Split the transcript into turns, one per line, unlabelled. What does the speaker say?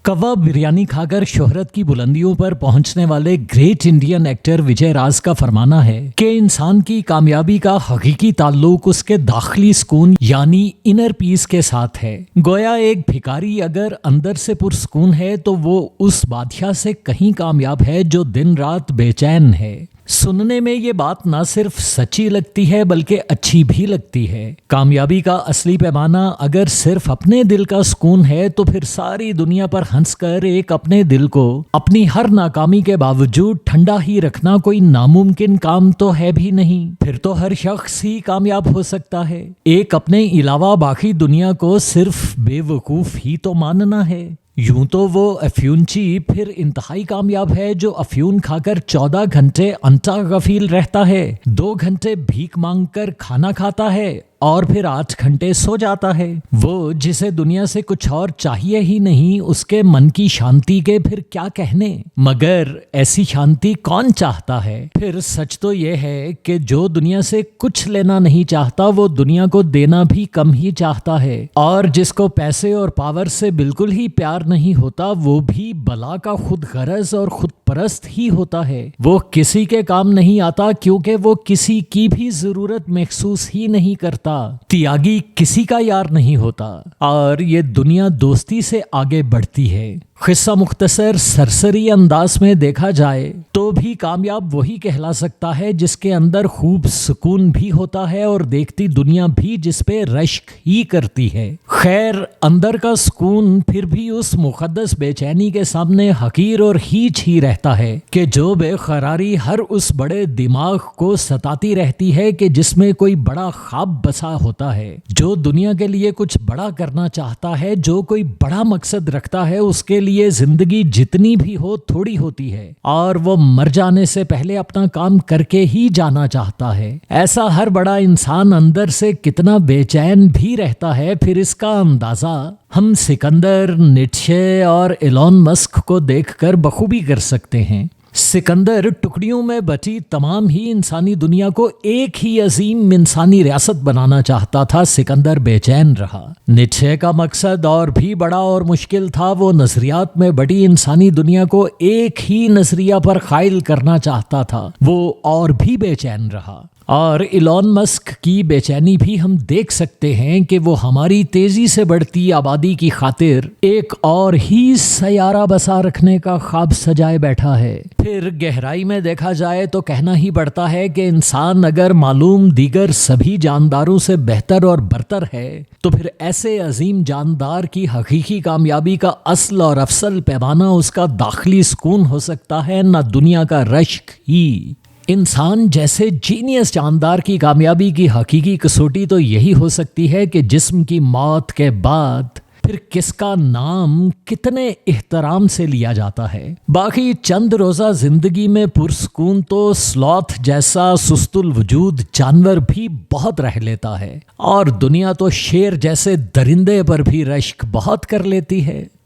कौवा बिरयानी खाकर शोहरत की बुलंदियों पर पहुंचने वाले ग्रेट इंडियन एक्टर विजय राज का फरमाना है कि इंसान की कामयाबी का हकीकी ताल्लुक उसके दाखिली सुकून यानी इनर पीस के साथ है। गोया एक भिखारी अगर अंदर से पुरसुकून है तो वो उस बादशाह से कहीं कामयाब है जो दिन रात बेचैन है। सुनने में ये बात ना सिर्फ सच्ची लगती है बल्कि अच्छी भी लगती है। कामयाबी का असली पैमाना अगर सिर्फ अपने दिल का सुकून है तो फिर सारी दुनिया पर हंसकर एक अपने दिल को अपनी हर नाकामी के बावजूद ठंडा ही रखना कोई नामुमकिन काम तो है भी नहीं। फिर तो हर शख्स ही कामयाब हो सकता है। एक अपने अलावा बाकी दुनिया को सिर्फ बेवकूफ ही तो मानना है। यूं तो वो अफ्यूंची फिर इंतहाई कामयाब है जो अफ्यून खाकर 14 घंटे अंता गफील रहता है, 2 घंटे भीख मांगकर खाना खाता है और फिर 8 घंटे सो जाता है। वो जिसे दुनिया से कुछ और चाहिए ही नहीं, उसके मन की शांति के फिर क्या कहने। मगर ऐसी शांति कौन चाहता है। फिर सच तो ये है कि जो दुनिया से कुछ लेना नहीं चाहता वो दुनिया को देना भी कम ही चाहता है। और जिसको पैसे और पावर से बिल्कुल ही प्यार नहीं होता वो भी बला का खुद गरज और खुद परस्त ही होता है। वो किसी के काम नहीं आता क्योंकि वो किसी की भी जरूरत महसूस ही नहीं करता। त्यागी किसी का यार नहीं होता और ये दुनिया दोस्ती से आगे बढ़ती है। किस्सा मुख्तसर सरसरी अंदाज में देखा जाए तो भी कामयाब वही कहला सकता है जिसके अंदर खूब सुकून भी होता है और देखती दुनिया भी जिस पे रश्क ही करती है। खैर अंदर का सुकून फिर भी उस मुकद्दस बेचैनी के सामने हकीर और हीच ही रहता है कि जो बेकरारी हर उस बड़े दिमाग को सताती रहती है कि जिसमें कोई बड़ा ख्वाब बसा होता है। जो दुनिया के लिए कुछ बड़ा करना चाहता है, जो कोई बड़ा मकसद रखता है, उसके लिए जिंदगी जितनी भी हो थोड़ी होती है और वो मर जाने से पहले अपना काम करके ही जाना चाहता है। ऐसा हर बड़ा इंसान अंदर से कितना बेचैन भी रहता है, फिर इसका अंदाजा हम सिकंदर, नीत्शे और एलोन मस्क को देखकर बखूबी कर सकते हैं। सिकंदर टुकड़ियों में बटी तमाम ही इंसानी दुनिया को एक ही अजीम इंसानी रियासत बनाना चाहता था। सिकंदर बेचैन रहा। नीत्शे का मकसद और भी बड़ा और मुश्किल था। वो नजरियात में बटी इंसानी दुनिया को एक ही नजरिया पर कायल करना चाहता था। वो और भी बेचैन रहा। और एलोन मस्क की बेचैनी भी हम देख सकते हैं कि वो हमारी तेजी से बढ़ती आबादी की खातिर एक और ही सयारा बसा रखने का ख्वाब सजाए बैठा है। फिर गहराई में देखा जाए तो कहना ही पड़ता है कि इंसान अगर मालूम दीगर सभी जानदारों से बेहतर और बरतर है तो फिर ऐसे अजीम जानदार की हकीकी कामयाबी का असल और अफसल पैमाना उसका दाखिली सुकून हो सकता है, ना दुनिया का रश्क ही। इंसान जैसे जीनियस जानदार की कामयाबी की हकीकी कसौटी तो यही हो सकती है कि जिस्म की मौत के बाद फिर किसका नाम कितने एहतराम से लिया जाता है। बाकी चंद रोजा जिंदगी में पुरसुकून तो स्लॉथ जैसा सुस्तुल वजूद जानवर भी बहुत रह लेता है और दुनिया तो शेर जैसे दरिंदे पर भी रश्क बहुत कर लेती है।